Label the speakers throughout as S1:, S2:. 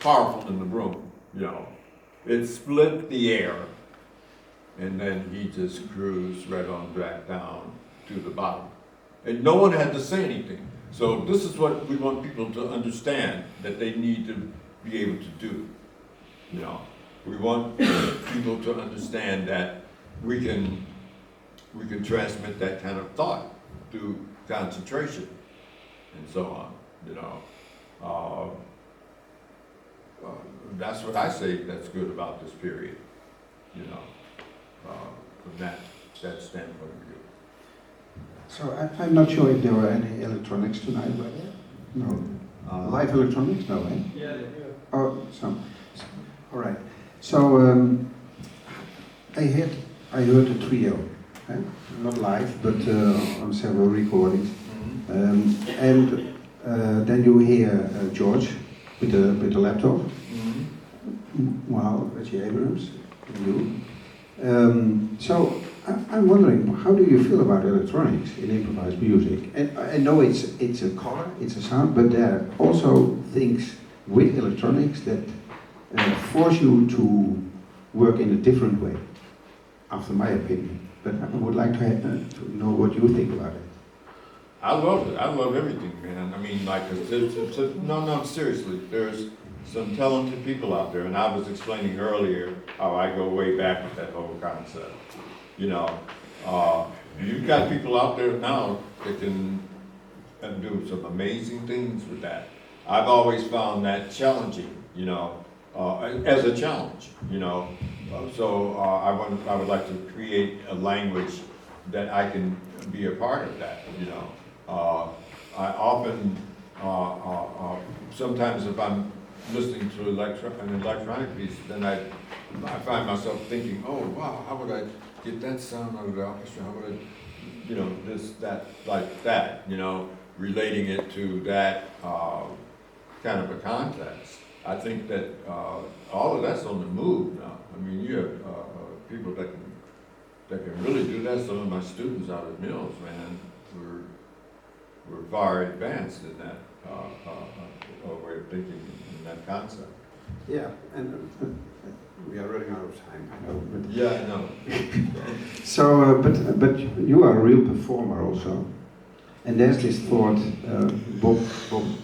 S1: powerful in the room, you know. It split the air, and then he just cruised right on back down to the bottom. And no one had to say anything. So this is what we want people to understand that they need to be able to do, you know. We want people to understand that we can transmit that kind of thought through concentration and so on, you know. That's what I say that's good about this period, you know, from that standpoint of view.
S2: So I'm not sure if there were any electronics tonight, were there? No. Live electronics? No, eh?
S3: Yeah, they do.
S2: Oh, some. All right. So I heard a trio, eh? Not live, but on several recordings.
S1: Mm-hmm.
S2: And then you hear George with the laptop.
S1: Mm-hmm.
S2: Wow, Reggie Abrams, you. So I'm wondering, how do you feel about electronics in improvised music? And I know it's a color, it's a sound, but there are also things with electronics that force you to work in a different way, after my opinion. But I would like to know what you think about it.
S1: I love it. I love everything, man. I mean, like, no, seriously. There's some talented people out there, and I was explaining earlier how I go way back with that whole concept. You know, you've got people out there now that can do some amazing things with that. I've always found that challenging, you know, as a challenge, you know. I would like to create a language that I can be a part of that, you know. I often, sometimes if I'm listening to an electronic piece, then I find myself thinking, oh wow, how would I get that sound out of the orchestra? How would I, you know, this, that, like that, you know, relating it to that kind of a context. I think that all of that's on the move now. I mean, you have people that can really do that. Some of my students out at Mills, man, were far advanced in that way of thinking in that concept.
S2: Yeah, and we are running out of time, I know. But
S1: yeah, I know.
S2: So, but you are a real performer also. And there's this thought, Bob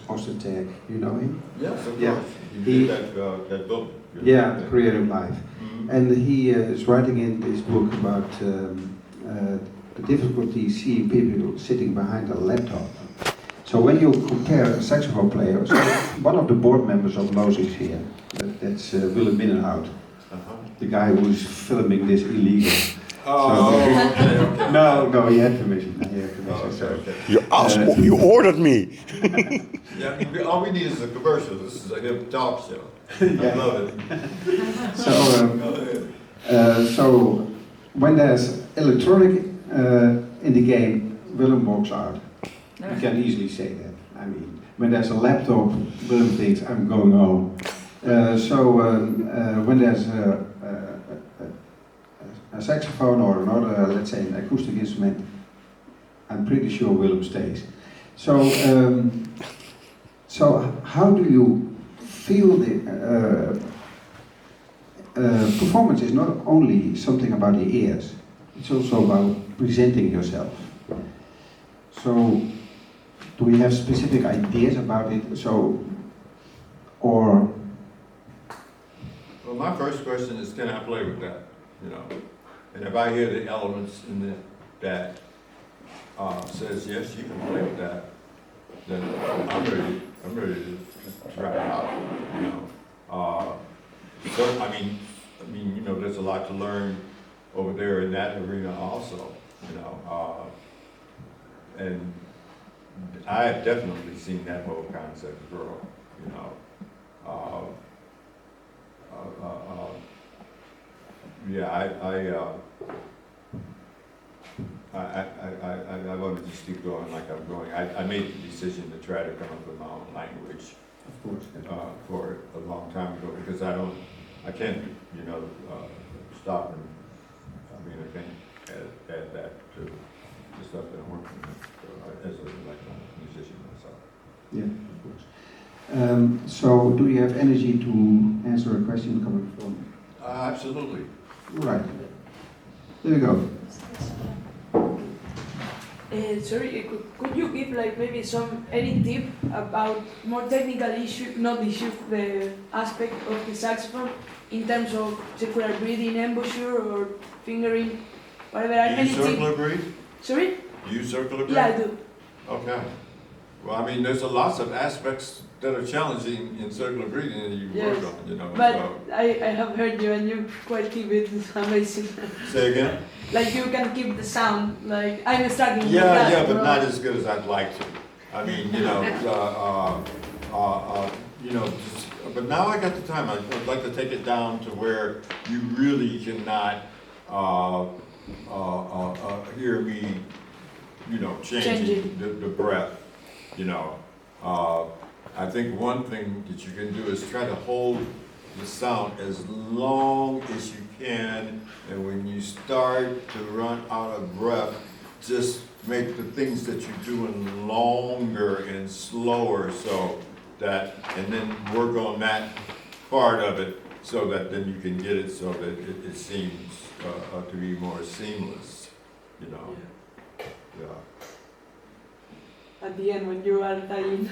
S2: Ostertag, you know him?
S1: Yes, of
S2: Yeah.
S1: course. He did that book.
S2: Yeah, The Creative Life.
S1: Mm-hmm.
S2: And he is writing in this book about the difficulty seeing people sitting behind a laptop. So when you compare a saxophone player, so one of the board members of Loos is here. That's Willem Binnenhout, the guy who's filming this illegal.
S1: Oh, okay.
S2: No, he had permission. He had permission.
S1: Okay.
S4: You ordered me.
S1: Yeah, all we need is a commercial. This is a hip talk show.
S2: Yeah.
S1: I love
S2: it. So when there's electronic in the game, Willem walks out. You can easily say that. I mean, when there's a laptop, Willem thinks, I'm going home. When there's a saxophone or another, let's say an acoustic instrument, I'm pretty sure Willem stays. So how do you feel the performance is not only something about the ears, it's also about presenting yourself. So do we have specific ideas about it? Well,
S1: my first question is, can I play with that? You know, and if I hear the elements in it that says yes, you can play with that, then I'm ready to try it out. You know, so I mean, you know, there's a lot to learn over there in that arena also. You know, and I have definitely seen that whole concept grow. You know. I want to just keep going like I'm going. I made the decision to try to come up with my own language.
S2: of course.
S1: For a long time ago, because I can't, you know, stop and, I mean, I can't add that to the stuff that I'm working with as an electronic musician myself.
S2: Yeah, of course. So do you have energy to answer a question coming from?
S1: Absolutely.
S2: Right. There you go.
S3: Sorry, could you give like maybe any tip about more technical issue, not issue, the aspect of the saxophone in terms of circular breathing, embouchure, or fingering, whatever?
S1: Do you circular breathe?
S3: Sorry?
S1: Do you circular breathe?
S3: Yeah, I do.
S1: Okay. Well, I mean, there's a lots of aspects that are challenging in circular breathing that you
S3: Yes.
S1: work on, you know.
S3: But
S1: So.
S3: I have heard you and you quite keep it. It's amazing.
S1: Say again?
S3: Like you can keep the sound. Like I'm struggling with
S1: Yeah,
S3: that.
S1: yeah, but
S3: bro.
S1: not as good as I'd like to. I mean, just, but now I got the time. I'd like to take it down to where you really cannot hear me, changing the breath, you know. I think one thing that you can do is try to hold the sound as long as you can, and when you start to run out of breath, just make the things that you're doing longer and slower, so that, and then work on that part of it, so that then you can get it so that it seems to be more seamless, you know. Yeah.
S3: At the end, when you are dying,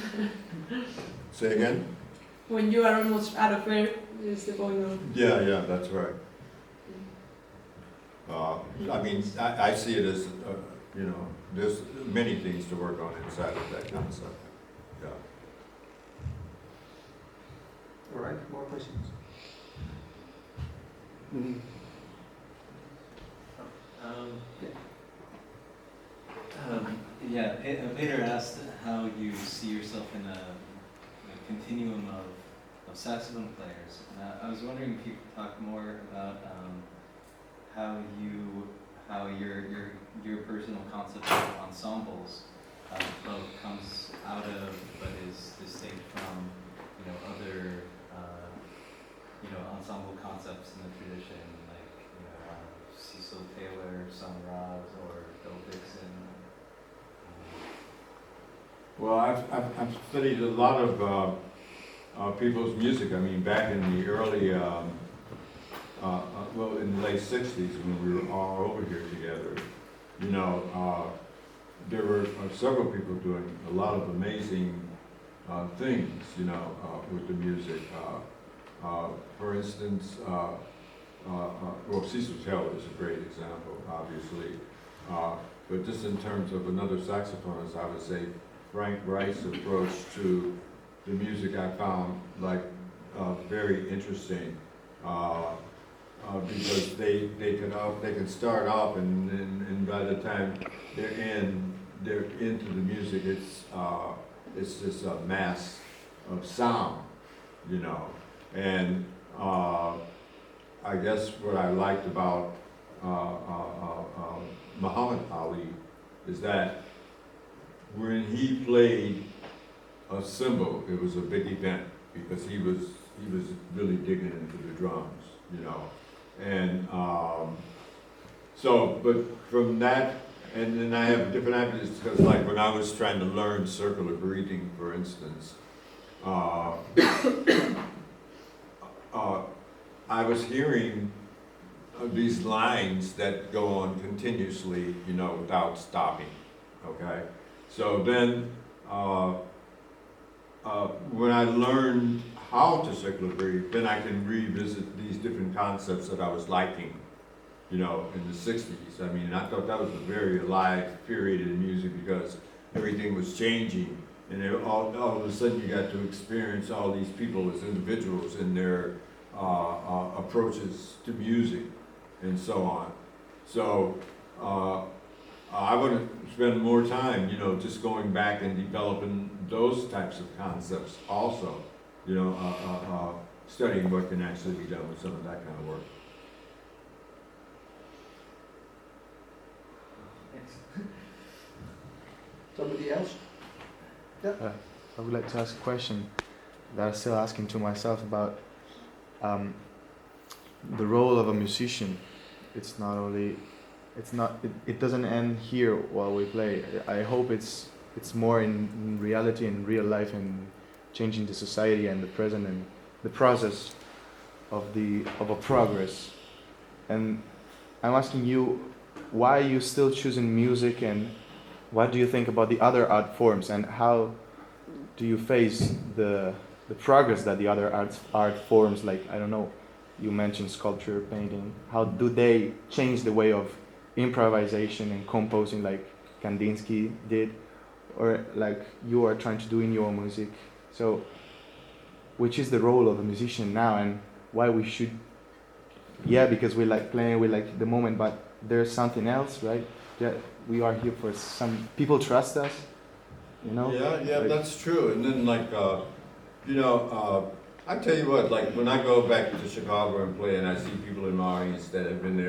S1: Say again?
S3: when you are almost out of air, is the point of.
S1: Yeah, that's right. I mean, I see it as, there's many things to work on inside of that concept. Yeah.
S2: All right, more questions?
S4: Peter asked how you see yourself in a continuum of saxophone players. I was wondering if you could talk more about how your personal concept of ensembles both comes out of, but is distinct from, other ensemble concepts in the tradition, like Cecil Taylor, Sun Ra, or Bill Dixon.
S1: Well, I've studied a lot of people's music. I mean, back in the early, in the late '60s when we were all over here together, there were several people doing a lot of amazing things, with the music. For instance, Cecil Taylor is a great example, obviously. But just in terms of another saxophonist, I would say Frank Wright's approach to the music I found very interesting, because they can start off and by the time they're into the music, it's just a mass of sound, and I guess what I liked about Muhammad Ali is that when he played a cymbal, it was a big event because he was really digging into the drums, and but from that, and then I have different avenues because when I was trying to learn circular breathing, for instance, I was hearing these lines that go on continuously, without stopping, okay? So then, when I learned how to circular breathe, then I can revisit these different concepts that I was liking, in the '60s. I mean, I thought that was a very alive period in music because everything was changing, and all of a sudden you got to experience all these people as individuals in their approaches to music and so on. So I want to spend more time, just going back and developing those types of concepts also, studying what can actually be done with some of that kind of work.
S2: Somebody else?
S5: I would like to ask a question that I'm still asking to myself about the role of a musician. It doesn't end here while we play. I hope it's more in reality, in real life, and changing the society and the present and the process of a progress. And I'm asking you, why are you still choosing music, and what do you think about the other art forms, and how do you face the progress that the other art forms, like, I don't know, you mentioned sculpture, painting, how do they change the way of improvisation and composing like Kandinsky did, or like you are trying to do in your music? So which is the role of a musician now, and why we should, yeah, because we like playing, we like the moment, but there's something else, right? Yeah, we are here for some people trust us, you know.
S1: Yeah, that's true. And then like, I tell you what, like when I go back to Chicago and play and I see people in my audience that have been there